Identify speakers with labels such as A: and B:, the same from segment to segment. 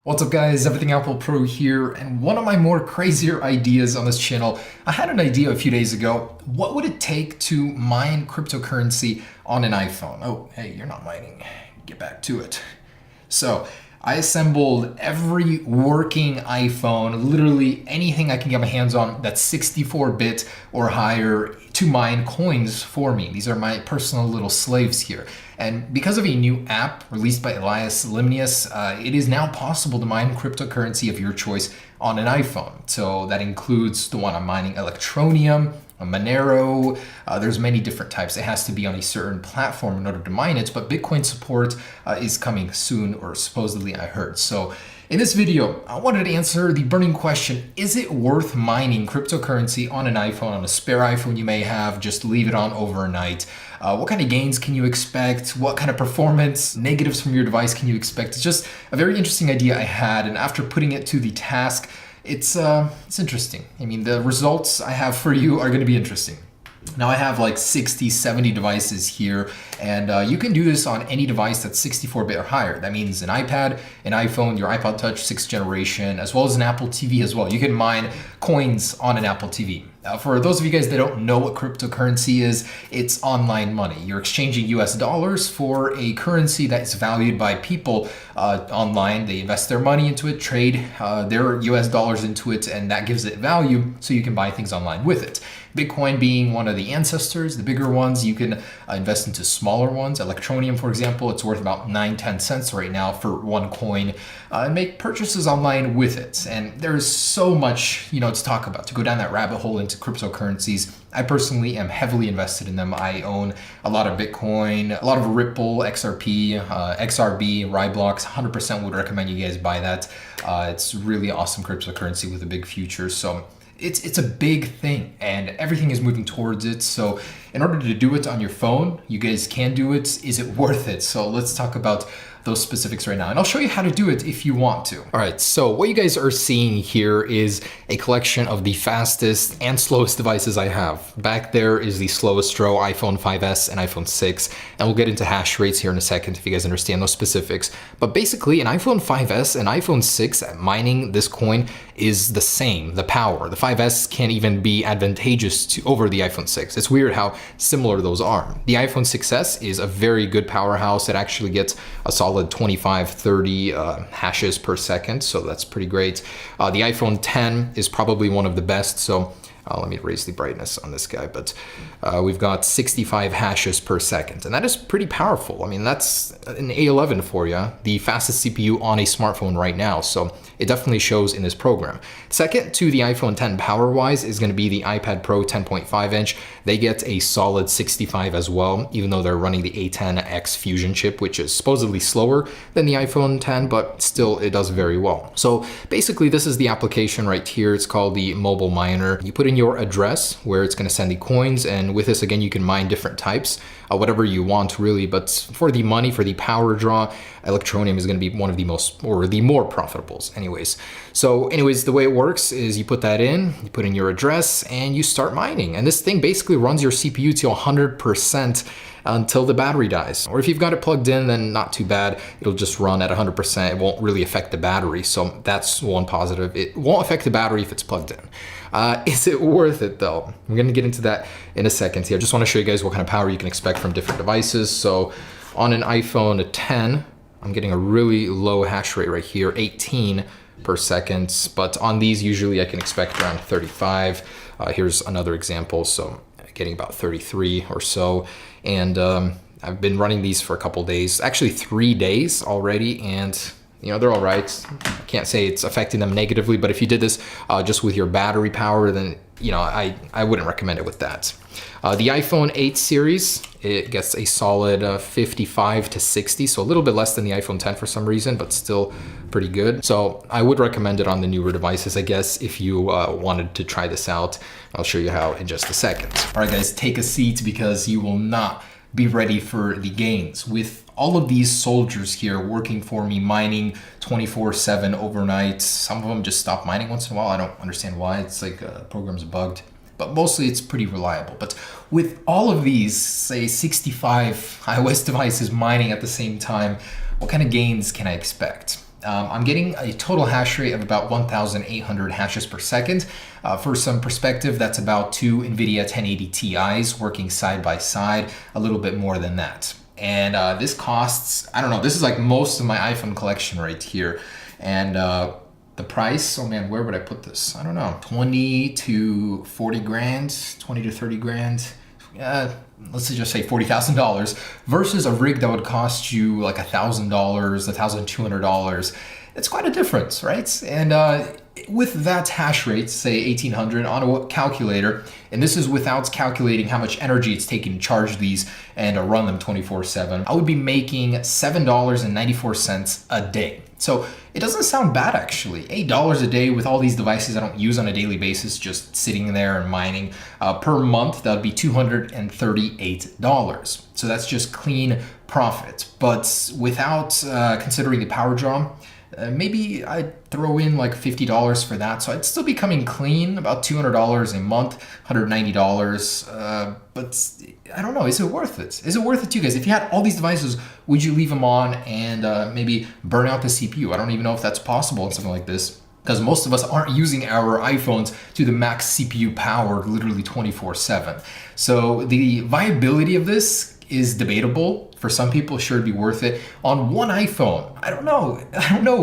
A: What's up guys, Everything Apple Pro here, and one of my more crazier ideas on this channel, I had an idea a few days ago. What would it take to mine cryptocurrency on an iPhone? Oh, hey, you're not mining. Get back to it. So, I assembled every working iPhone, literally anything I can get my hands on that's 64-bit or higher to mine coins for me. These are my personal little slaves here. And because of a new app released by Elias Limnius, it is now possible to mine cryptocurrency of your choice on an iPhone. So that includes the one I'm mining, Electroneum, Monero. There's many different types. It has to be on a certain platform in order to mine it, but Bitcoin support is coming soon, or supposedly I heard. So in this video, I wanted to answer the burning question: is it worth mining cryptocurrency on an iPhone, on a spare iPhone you may have, just leave it on overnight? What kind of gains can you expect? What kind of performance negatives from your device can you expect? It's just a very interesting idea I had, and after putting it to the task, it's interesting. I mean, the results I have for you are going to be interesting. Now I have like 60, 70 devices here, and you can do this on any device that's 64-bit or higher. That means an iPad, an iPhone, your iPod Touch 6th generation, as well as an Apple TV as well. You can mine coins on an Apple TV. For those of you guys that don't know what cryptocurrency is, it's online money. You're exchanging US dollars for a currency that is valued by people online. They invest their money into it, trade their US dollars into it, and that gives it value so you can buy things online with it. Bitcoin being one of the ancestors, the bigger ones, you can invest into smaller ones. Electroneum, for example, it's worth about 9-10 cents right now for one coin, and make purchases online with it. And there's so much, to talk about, to go down that rabbit hole into cryptocurrencies. I personally am heavily invested in them. I own a lot of Bitcoin, a lot of Ripple, XRP, XRB, Ryblox. 100% would recommend you guys buy that. It's really awesome cryptocurrency with a big future. So it's a big thing, and everything is moving towards it. So in order to do it on your phone, you guys can do it. Is it worth it? So let's talk about those specifics right now, and I'll show you how to do it if you want to. All right, so what you guys are seeing here is a collection of the fastest and slowest devices I have. Back there is the slowest row, iPhone 5S and iPhone 6, and we'll get into hash rates here in a second if you guys understand those specifics. But basically, an iPhone 5S and iPhone 6 at mining this coin is the same, the power. The 5S can even be advantageous over the iPhone 6. It's weird how similar those are. The iPhone 6S is a very good powerhouse. It actually gets a solid 25, 30 hashes per second, so that's pretty great. The iPhone 10 is probably one of the best, so let me raise the brightness on this guy, but we've got 65 hashes per second, and that is pretty powerful. I mean, that's an A11 for you, the fastest CPU on a smartphone right now, so it definitely shows in this program. Second to the iPhone 10 power-wise is going to be the iPad Pro 10.5-inch. They get a solid 65 as well, even though they're running the A10X Fusion chip, which is supposedly slower than the iPhone 10, but still it does very well. So basically, this is the application right here. It's called the Mobile Miner. You put in your address where it's going to send the coins, and with this, again, you can mine different types, whatever you want really, but for the money, for the power draw, Electroneum is going to be one of the most, or the more profitables anyways. So anyways, the way it works is you put that in, you put in your address, and you start mining, and this thing basically runs your CPU to 100% until the battery dies. Or if you've got it plugged in, then not too bad. It'll just run at 100%. It won't really affect the battery. So that's one positive. It won't affect the battery if it's plugged in. Is it worth it though? I'm gonna get into that in a second here. I just wanna show you guys what kind of power you can expect from different devices. So on an iPhone 10, I'm getting a really low hash rate right here, 18 per second. But on these, usually I can expect around 35. Here's another example. So getting about 33 or so. And I've been running these for a couple days, actually 3 days already, and they're all right. I can't say it's affecting them negatively, but if you did this just with your battery power, then I wouldn't recommend it with that. The iPhone 8 series, it gets a solid 55 to 60, so a little bit less than the iPhone 10 for some reason, but still pretty good. So I would recommend it on the newer devices, I guess, if you wanted to try this out. I'll show you how in just a second. All right, guys, take a seat because you will not be ready for the gains. With all of these soldiers here working for me, mining 24/7 overnight, some of them just stop mining once in a while. I don't understand why. It's like program's bugged, but mostly it's pretty reliable. But with all of these, say 65 iOS devices mining at the same time, what kind of gains can I expect? I'm getting a total hash rate of about 1,800 hashes per second. For some perspective, that's about two NVIDIA 1080 Ti's working side by side, a little bit more than that. And this costs, I don't know, this is like most of my iPhone collection right here. And the price, oh man, where would I put this? I don't know, 20 to 40 grand, 20 to 30 grand. Let's just say $40,000 versus a rig that would cost you like $1,000, $1,200. It's quite a difference, right? And with that hash rate, say 1800 on a calculator, and this is without calculating how much energy it's taking to charge these and run them 24/7, I would be making $7.94 a day. So it doesn't sound bad actually. $8 a day with all these devices I don't use on a daily basis, just sitting there and mining. Per month, that would be $238. So that's just clean profit. But without considering the power draw, maybe I'd throw in like $50 for that. So I'd still be coming clean, about $200 a month, $190. But I don't know, is it worth it? Is it worth it to you guys? If you had all these devices, would you leave them on and maybe burn out the CPU? I don't even know if that's possible in something like this, because most of us aren't using our iPhones to the max CPU power literally 24/7. So the viability of this is debatable. For some people, sure, it'd be worth it. On one iPhone, I don't know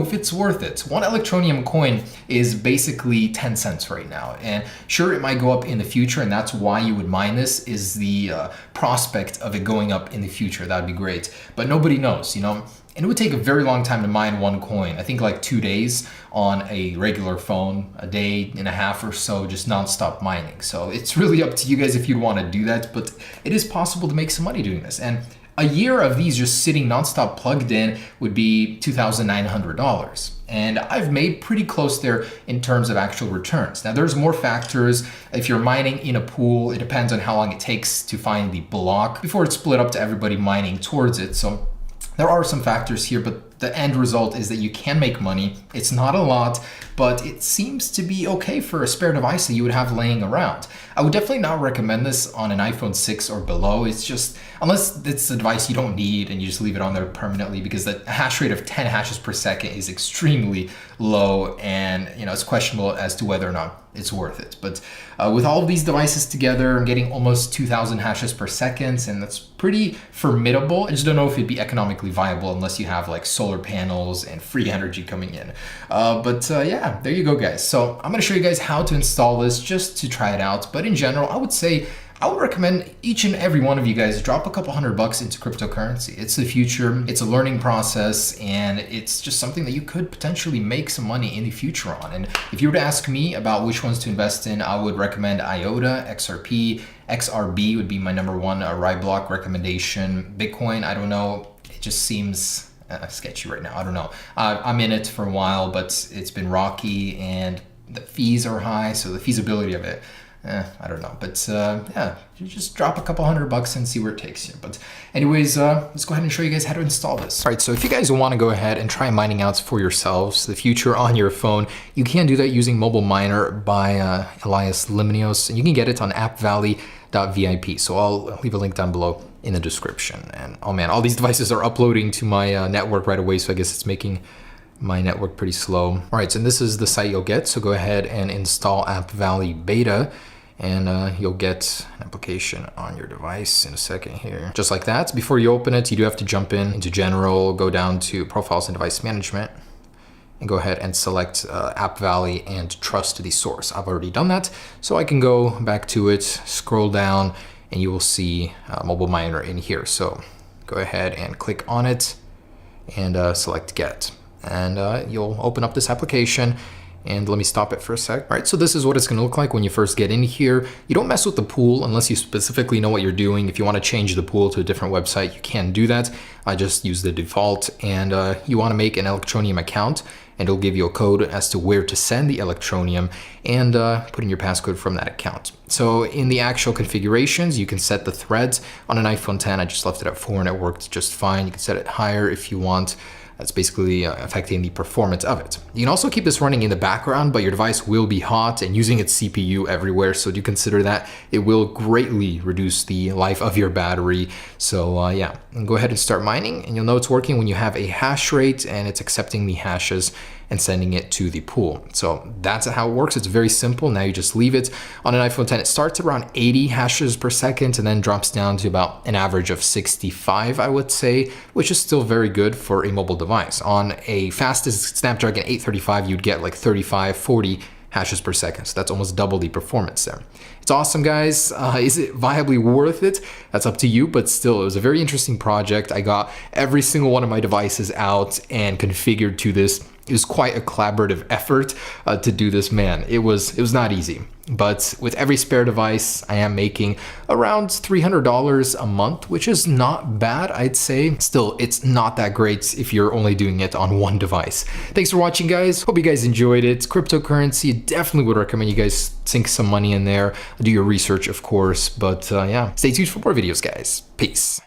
A: if it's worth it. One Electronium coin is basically 10 cents right now. And sure, it might go up in the future, and that's why you would mine this, is the prospect of it going up in the future. That'd be great. But nobody knows, you know? And it would take a very long time to mine one coin. I think like 2 days on a regular phone, a day and a half or so, just nonstop mining. So it's really up to you guys if you want to do that, but it is possible to make some money doing this. And a year of these just sitting nonstop plugged in would be $2,900. And I've made pretty close there in terms of actual returns. Now there's more factors. If you're mining in a pool, it depends on how long it takes to find the block before it's split up to everybody mining towards it. So there are some factors here, but the end result is that you can make money. It's not a lot, but it seems to be okay for a spare device that you would have laying around. I would definitely not recommend this on an iPhone 6 or below. It's just, unless it's a device you don't need and you just leave it on there permanently, because the hash rate of 10 hashes per second is extremely low, and you know, it's questionable as to whether or not it's worth it. But with all of these devices together, I'm getting almost 2,000 hashes per second, and that's pretty formidable. I just don't know if it'd be economically viable unless you have like solar panels and free energy coming in. Yeah, there you go, guys. So I'm gonna show you guys how to install this just to try it out. But in general, I would say I would recommend each and every one of you guys drop a couple $100 into cryptocurrency. It's the future, it's a learning process, and it's just something that you could potentially make some money in the future on. And if you were to ask me about which ones to invest in, I would recommend IOTA, XRP, XRB would be my number one Ryblock recommendation. Bitcoin, I don't know, it just seems sketchy right now. I don't know. I'm in it for a while, but it's been rocky and the fees are high, so the feasibility of it, I don't know. But yeah, you just drop a couple $100 and see where it takes you. But anyways, let's go ahead and show you guys how to install this. All right, so if you guys want to go ahead and try mining out for yourselves the future on your phone, you can do that using Mobile Miner by Elias Limnios, and you can get it on appvalley.vip. So I'll leave a link down below in the description. And oh man, all these devices are uploading to my network right away, so I guess it's making my network pretty slow. All right, so this is the site you'll get. So go ahead and install App Valley Beta, and you'll get an application on your device in a second here. Just like that. Before you open it, you do have to jump into General, go down to Profiles and Device Management, and go ahead and select App Valley and trust the source. I've already done that, so I can go back to it, scroll down, and you will see Mobile Miner in here. So go ahead and click on it and select Get. And you'll open up this application, and let me stop it for a sec. All right, so this is what it's gonna look like when you first get in here. You don't mess with the pool unless you specifically know what you're doing. If you wanna change the pool to a different website, you can do that. I just use the default, and you wanna make an Electronium account, and it'll give you a code as to where to send the Electronium, and put in your passcode from that account. So in the actual configurations, you can set the threads. On an iPhone 10, I just left it at 4 and it worked just fine. You can set it higher if you want. That's basically affecting the performance of it. You can also keep this running in the background, but your device will be hot and using its CPU everywhere. So do consider that. It will greatly reduce the life of your battery. So yeah, and go ahead and start mining, and you'll know it's working when you have a hash rate and it's accepting the hashes and sending it to the pool. So that's how it works. It's very simple. Now you just leave it. On an iPhone 10, it starts around 80 hashes per second and then drops down to about an average of 65, I would say, which is still very good for a mobile device. On a fastest Snapdragon 835, you'd get like 35, 40 hashes per second. So that's almost double the performance there. It's awesome, guys. Is it viably worth it? That's up to you, but still, it was a very interesting project. I got every single one of my devices out and configured to this. It was quite a collaborative effort to do this, man. It was not easy. But with every spare device, I am making around $300 a month, which is not bad, I'd say. Still, it's not that great if you're only doing it on one device. Thanks for watching, guys. Hope you guys enjoyed it. Cryptocurrency, definitely would recommend you guys sink some money in there. Do your research, of course. But yeah, stay tuned for more videos, guys. Peace.